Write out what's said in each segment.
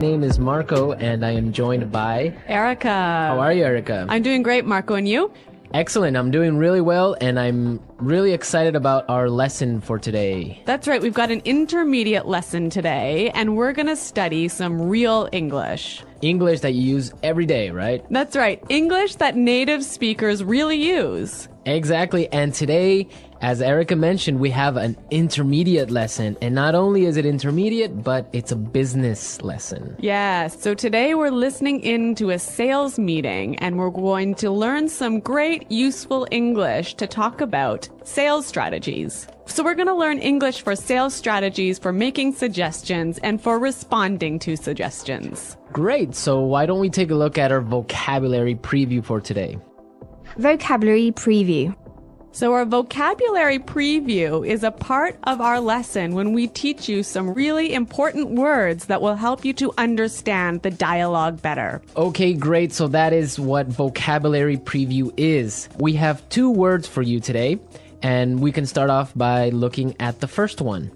Name is Marco, and I am joined by Erica. How are you, Erica? I'm doing great, Marco, and you? Excellent. I'm doing really well, and I'm really excited about our lesson for today. That's right. We've got an intermediate lesson today, and we're going to study some real English. English that you use every day, right? That's right. English that native speakers really use. Exactly. And today, as Erica mentioned, we have an intermediate lesson. And not only is it intermediate, but it's a business lesson. Yes. So today we're listening in to a sales meeting, and we're going to learn some great useful English to talk about sales strategies. So we're going to learn English for sales strategies, for making suggestions, and for responding to suggestions. Great. So why don't we take a look at our vocabulary preview for today? Vocabulary preview. So our vocabulary preview is a part of our lesson when we teach you some really important words that will help you to understand the dialogue better. Okay, great. So that is what vocabulary preview is. We have 2 words for you today, and we can start off by looking at the first one.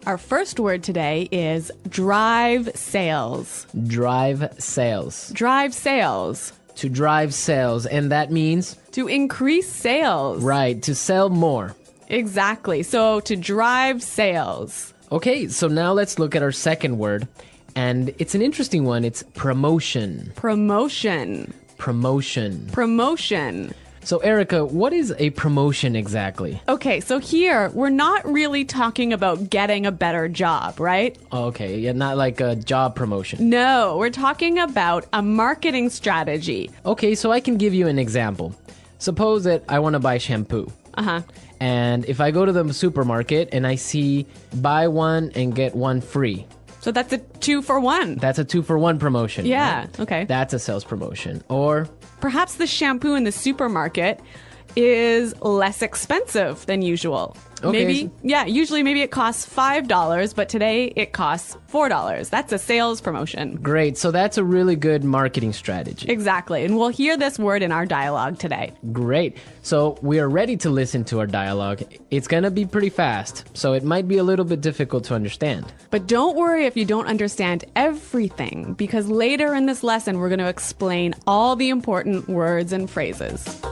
Our first word today is drive sales. Drive sales. Drive sales. To drive sales, and that means? To increase sales. Right, to sell more. Exactly. So to drive sales. Okay, so now let's look at our second word, and it's an interesting one. It's promotion. Promotion. Promotion. Promotion. So Erica, what is a promotion exactly? Okay, so here we're not really talking about getting a better job, right? Okay, yeah, not like a job promotion. No, we're talking about a marketing strategy. Okay, so I can give you an example. Suppose that I want to buy shampoo. Uh-huh. And if I go to the supermarket and I see buy one and get one free. So that's a 2-for-1. That's a 2-for-1 promotion. Yeah, right? okay. That's a sales promotion. Or perhaps the shampoo in the supermarket is less expensive than usual. Okay. Usually maybe it costs $5, but today it costs $4. That's a sales promotion. great, so that's a really good marketing strategy. Exactly, and we'll hear this word in our dialogue today. Great. So we are ready to listen to our dialogue. It's going to be pretty fast, so it might be a little bit difficult to understand. But don't worry if you don't understand everything, because later in this lesson we're going to explain all the important words and phrases.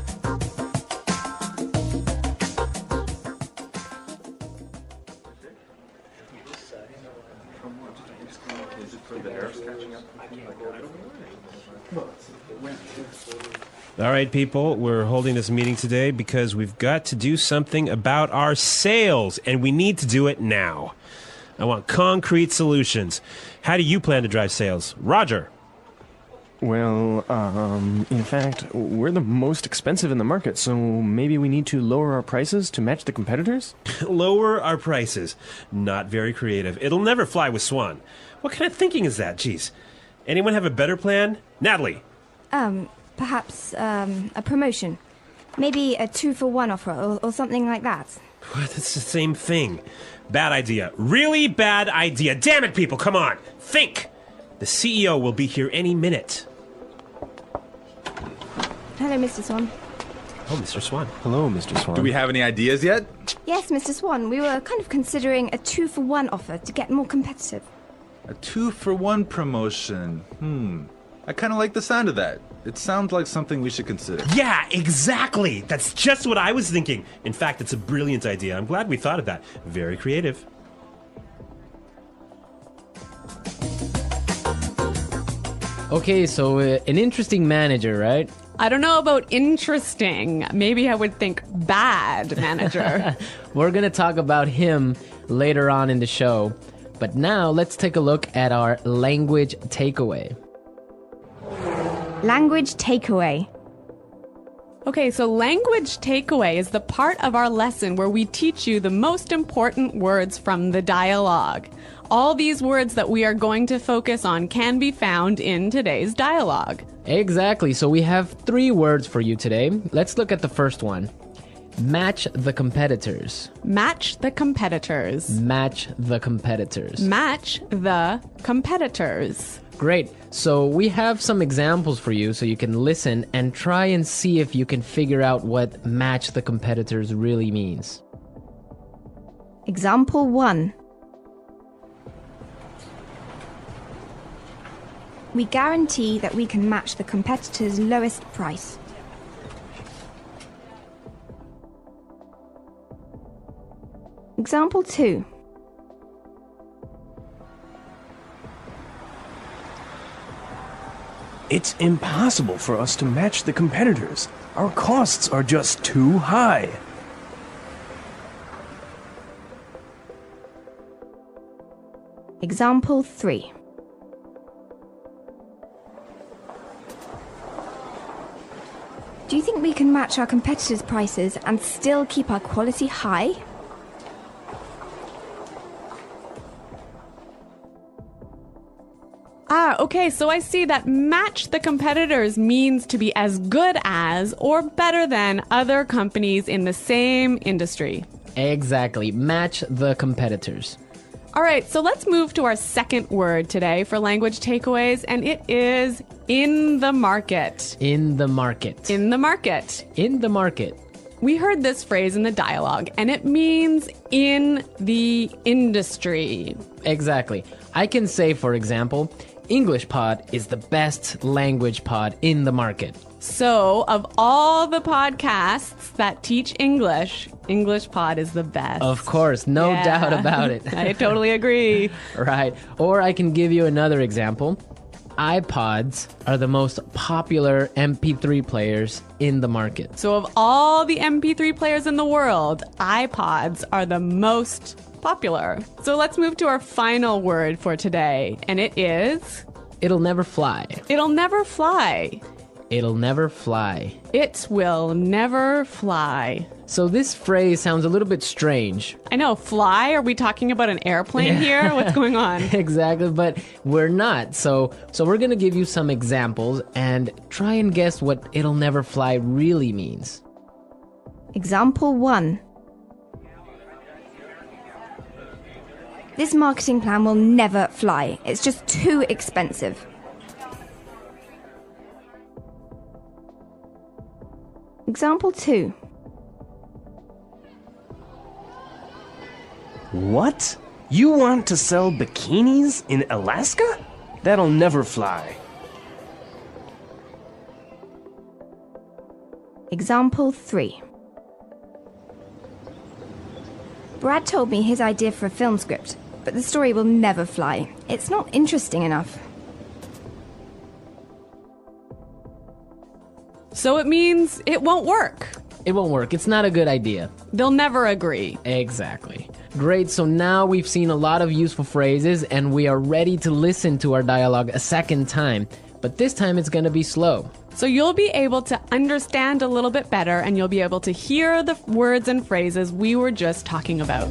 All right, people, we're holding this meeting today because we've got to do something about our sales, and we need to do it now. I want concrete solutions. How do you plan to drive sales? Roger. Well, in fact, we're the most expensive in the market, so maybe we need to lower our prices to match the competitors? Lower our prices. Not very creative. It'll never fly with Swan. What kind of thinking is that? Jeez. Anyone have a better plan? Natalie. Perhaps a promotion. Maybe a 2-for-1 offer or something like that. What? That's the same thing. Bad idea. Really bad idea. Damn it, people, come on. Think. The CEO will be here any minute. Hello, Mr. Swan. Oh, Mr. Swan. Hello, Mr. Swan. Do we have any ideas yet? Yes, Mr. Swan. We were kind of considering a 2-for-1 offer to get more competitive. A 2-for-1 promotion. I kind of like the sound of that. It sounds like something we should consider. Yeah, exactly. That's just what I was thinking. In fact, it's a brilliant idea. I'm glad we thought of that. Very creative. Okay, so an interesting manager, right? I don't know about interesting. Maybe I would think bad manager. We're going to talk about him later on in the show. But now let's take a look at our language takeaway. Language takeaway. Okay, so language takeaway is the part of our lesson where we teach you the most important words from the dialogue. All these words that we are going to focus on can be found in today's dialogue. Exactly, so we have 3 words for you today. Let's look at the first one. Match the competitors. Match the competitors. Match the competitors. Match the competitors. Great. So we have some examples for you so you can listen and try and see if you can figure out what match the competitors really means. Example 1. We guarantee that we can match the competitor's lowest price. Example 2. It's impossible for us to match the competitors. Our costs are just too high. Example 3. Do you think we can match our competitors' prices and still keep our quality high? Okay, so I see that match the competitors means to be as good as or better than other companies in the same industry. Exactly. Match the competitors. All right, so let's move to our second word today for language takeaways, and it is in the market. In the market. In the market. In the market. We heard this phrase in the dialogue, and it means in the industry. Exactly. I can say, for example, English Pod is the best language pod in the market. So, of all the podcasts that teach English, English Pod is the best. Of course, no Yeah. doubt about it. I totally agree. Right. Or I can give you another example. iPods are the most popular MP3 players in the market. So, of all the MP3 players in the world, iPods are the most popular. So, let's move to our final word for today, and it is It'll never fly. it'll never fly. It'll never fly. It will never fly. So this phrase sounds a little bit strange. I know, fly? Are we talking about an airplane here? What's going on? Exactly, but we're not. So we're going to give you some examples and try and guess what it'll never fly really means. Example 1. This marketing plan will never fly. It's just too expensive. Example 2. What? You want to sell bikinis in Alaska? That'll never fly. Example 3. Brad told me his idea for a film script, but the story will never fly. It's not interesting enough. So it means it won't work. It won't work. It's not a good idea. They'll never agree. Exactly. Great, so now we've seen a lot of useful phrases and we are ready to listen to our dialogue a second time. But this time it's going to be slow. So you'll be able to understand a little bit better and you'll be able to hear the words and phrases we were just talking about.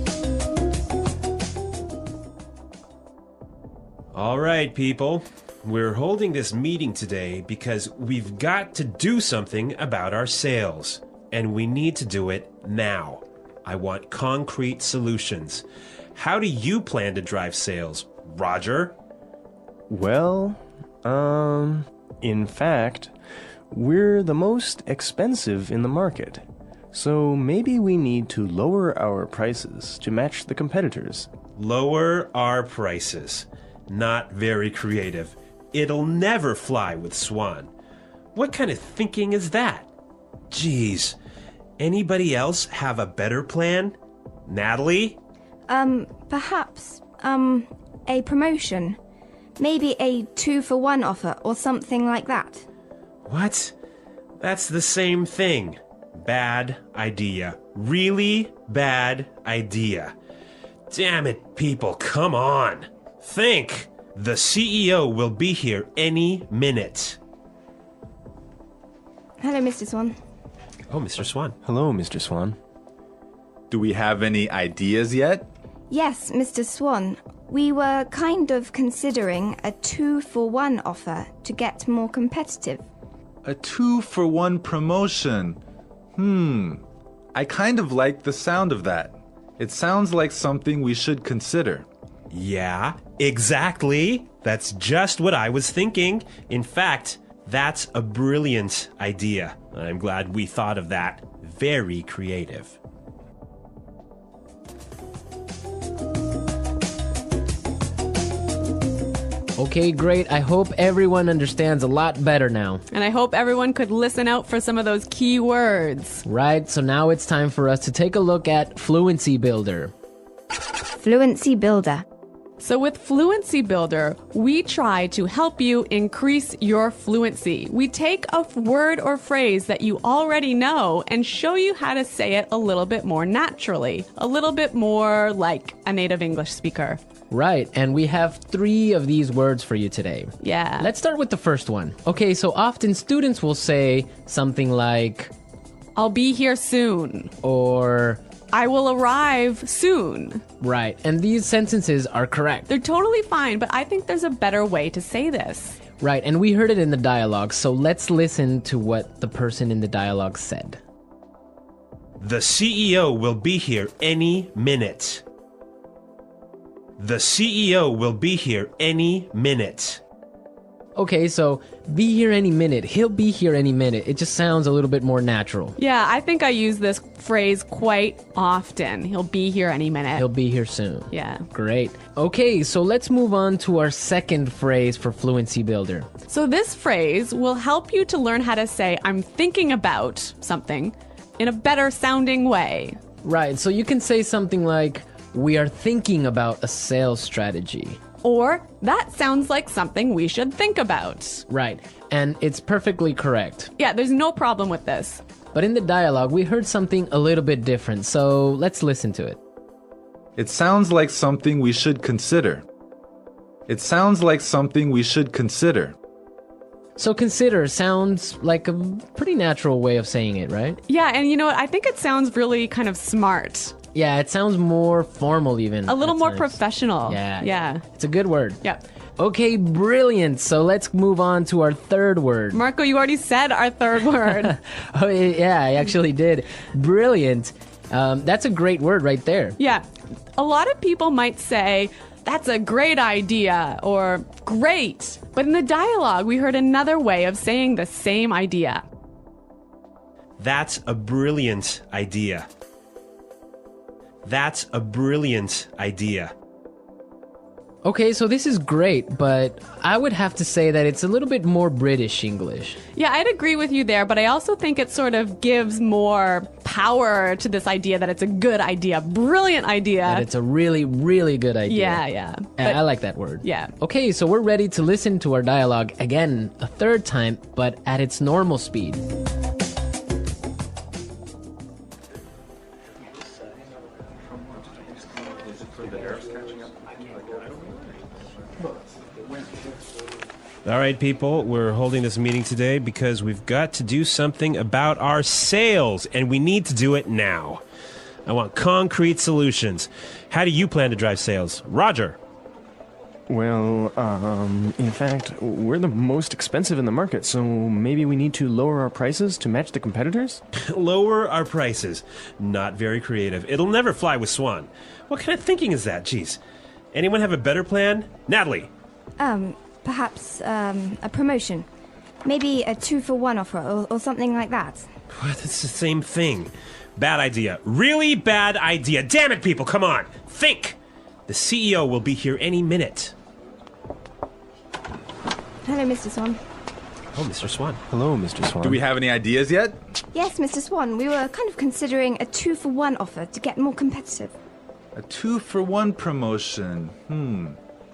All right, people. We're holding this meeting today because we've got to do something about our sales. And we need to do it now. I want concrete solutions. How do you plan to drive sales, Roger? Well, in fact, we're the most expensive in the market. So maybe we need to lower our prices to match the competitors. Lower our prices. Not very creative. It'll never fly with Swan. What kind of thinking is that? Geez. Anybody else have a better plan? Natalie? Perhaps, a promotion. Maybe a 2-for-1 offer or something like that. What? That's the same thing. Bad idea. Really bad idea. Damn it, people, come on. Think. The CEO will be here any minute. Hello, Mr. Swan. Oh, Mr. Swan. Hello, Mr. Swan. Do we have any ideas yet? Yes, Mr. Swan. We were kind of considering a 2-for-1 offer to get more competitive. A 2-for-1 promotion. I kind of like the sound of that. It sounds like something we should consider. Yeah, exactly. That's just what I was thinking. In fact, that's a brilliant idea. I'm glad we thought of that. Very creative. Okay, great. I hope everyone understands a lot better now. And I hope everyone could listen out for some of those key words. Right, so now it's time for us to take a look at Fluency Builder. Fluency Builder. So with Fluency Builder, we try to help you increase your fluency. We take a word or phrase that you already know and show you how to say it a little bit more naturally, a little bit more like a native English speaker. Right, and we have 3 of these words for you today. Yeah. Let's start with the first one. Okay, so often students will say something like, I'll be here soon. or, I will arrive soon. right, and these sentences are correct. They're totally fine, but I think there's a better way to say this. Right, and we heard it in the dialogue, so let's listen to what the person in the dialogue said. The CEO will be here any minute. The CEO will be here any minute. Okay, so be here any minute. He'll be here any minute. It just sounds a little bit more natural. Yeah, I think I use this phrase quite often. He'll be here any minute. He'll be here soon. Yeah. Great. Okay, so let's move on to our second phrase for Fluency Builder. So this phrase will help you to learn how to say, I'm thinking about something in a better sounding way. Right, so you can say something like, we are thinking about a sales strategy. Or, that sounds like something we should think about. Right, and it's perfectly correct. Yeah, there's no problem with this. But in the dialogue, we heard something a little bit different, so let's listen to it. It sounds like something we should consider. It sounds like something we should consider. So consider sounds like a pretty natural way of saying it, right? Yeah, and you know what? I think it sounds really kind of smart. Yeah, it sounds more formal even. A little at more times. professional. Yeah. Yeah. It's a good word. Yeah. Okay, brilliant. So let's move on to our third word. Marco, you already said our third word. Oh, yeah, I actually did. Brilliant. That's a great word right there. Yeah. A lot of people might say, that's a great idea, or great. But in the dialogue, we heard another way of saying the same idea. That's a brilliant idea. That's a brilliant idea. Okay, so this is great, but I would have to say that it's a little bit more British English. Yeah, I'd agree with you there, but I also think it sort of gives more power to this idea that it's a good idea, brilliant idea. That it's a really, really good idea. Yeah. And But- I like that word. Yeah. Okay, so we're ready to listen to our dialogue again a third time, but at its normal speed. All right, people, we're holding this meeting today because we've got to do something about our sales, and we need to do it now. I want concrete solutions. How do you plan to drive sales? Roger. Well, in fact, we're the most expensive in the market, so maybe we need to lower our prices to match the competitors? Lower our prices. Not very creative. It'll never fly with Swan. What kind of thinking is that? Jeez. Anyone have a better plan? Natalie. Perhaps a promotion. Maybe a 2-for-1 offer or something like that. What? It's the same thing. Bad idea. Really bad idea. Damn it, people, come on. Think. The CEO will be here any minute. Hello, Mr. Swan. Oh, Mr. Swan. Hello, Mr. Swan. Do we have any ideas yet? Yes, Mr. Swan, we were kind of considering a 2-for-1 offer to get more competitive. A 2-for-1 promotion.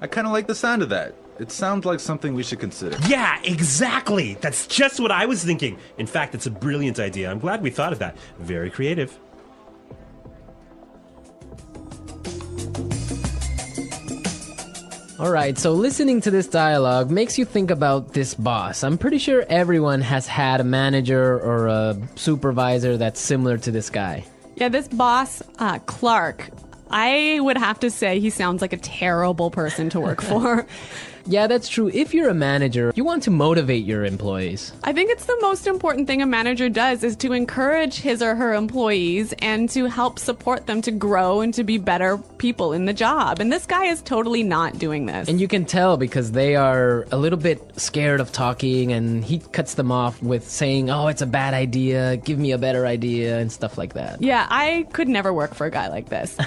I kind of like the sound of that. It sounds like something we should consider. Yeah, exactly. That's just what I was thinking. In fact, it's a brilliant idea. I'm glad we thought of that. Very creative. All right, so listening to this dialogue makes you think about this boss. I'm pretty sure everyone has had a manager or a supervisor that's similar to this guy. Yeah, this boss, Clark, I would have to say he sounds like a terrible person to work for. Yeah, that's true. If you're a manager, you want to motivate your employees. I think it's the most important thing a manager does is to encourage his or her employees and to help support them to grow and to be better people in the job. And this guy is totally not doing this. And you can tell because they are a little bit scared of talking, and he cuts them off with saying, oh, it's a bad idea, give me a better idea, and stuff like that. Yeah, I could never work for a guy like this.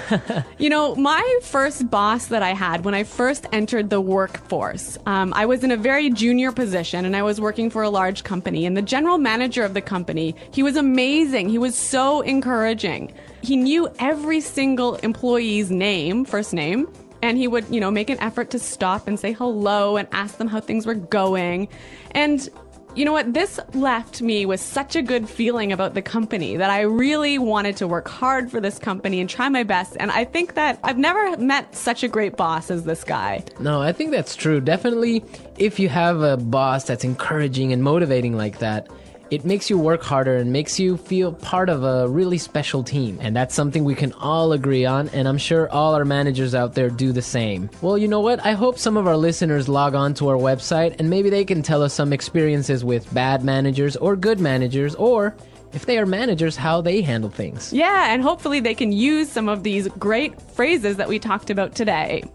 You know, my first boss that I had when I first entered the workforce, course. I was in a very junior position and I was working for a large company, and the general manager of the company, he was amazing. He was so encouraging. He knew every single employee's name, first name, and he would, make an effort to stop and say hello and ask them how things were going. And you know what? This left me with such a good feeling about the company that I really wanted to work hard for this company and try my best. And I think that I've never met such a great boss as this guy. No, I think that's true. Definitely, if you have a boss that's encouraging and motivating like that, it makes you work harder and makes you feel part of a really special team. And that's something we can all agree on, and I'm sure all our managers out there do the same. Well, you know what? I hope some of our listeners log on to our website and maybe they can tell us some experiences with bad managers or good managers, or if they are managers, how they handle things. Yeah, and hopefully they can use some of these great phrases that we talked about today.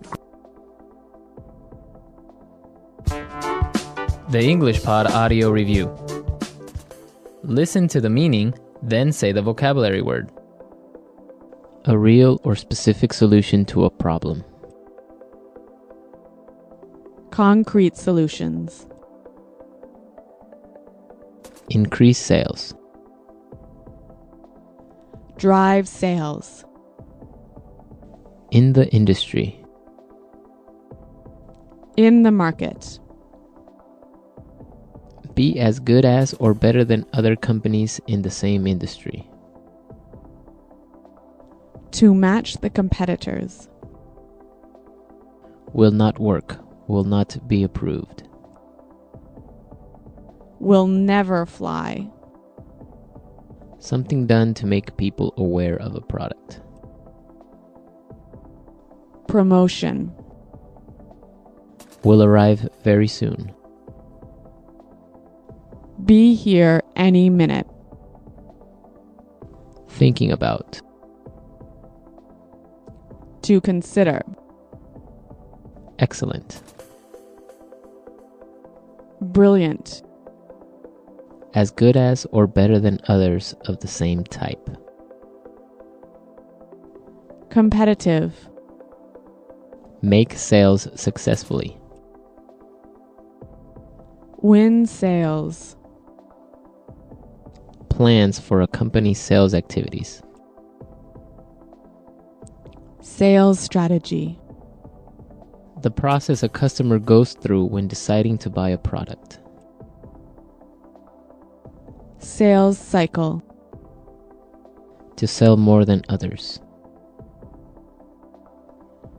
The English Pod Audio Review. Listen to the meaning, then say the vocabulary word. A real or specific solution to a problem. Concrete solutions. Increase sales. Drive sales. In the industry. In the market. Be as good as or better than other companies in the same industry. To match the competitors. Will not work. Will not be approved. Will never fly. Something done to make people aware of a product. Promotion. Will arrive very soon. Be here any minute. Thinking about. To consider. Excellent. Brilliant. As good as or better than others of the same type. Competitive. Make sales successfully. Win sales. Plans for a company's sales activities. Sales strategy. The process a customer goes through when deciding to buy a product. Sales cycle. To sell more than others.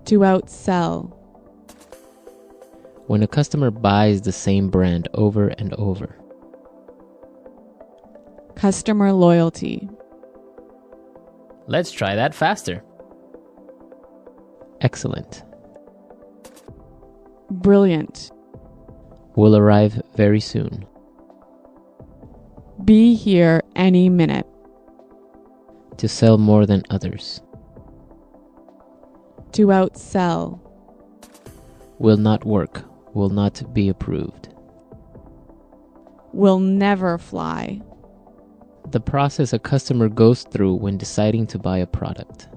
To outsell. When a customer buys the same brand over and over. Customer loyalty. Let's try that faster. Excellent. Brilliant. Will arrive very soon. Be here any minute. To sell more than others. To outsell. Will not work. Will not be approved. Will never fly. The process a customer goes through when deciding to buy a product.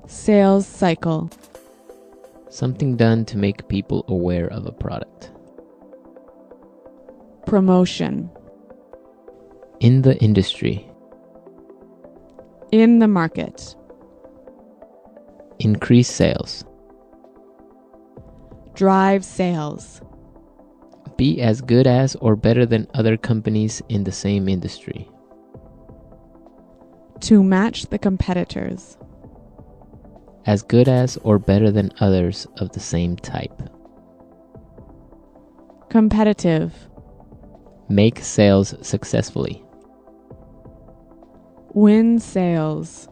Sales cycle. Something done to make people aware of a product. Promotion. In the industry. In the market. Increase sales. Drive sales. Be as good as or better than other companies in the same industry. To match the competitors. As good as or better than others of the same type. Competitive. Make sales successfully. Win sales.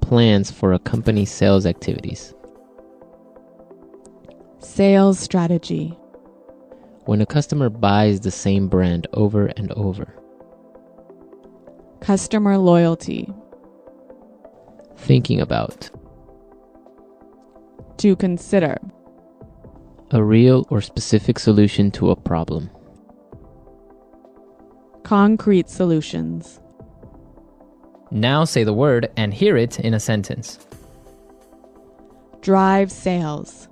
Plans for a company's sales activities. Sales strategy. When a customer buys the same brand over and over. Customer loyalty. Thinking about. To consider. A real or specific solution to a problem. Concrete solutions. Now say the word and hear it in a sentence. Drive sales.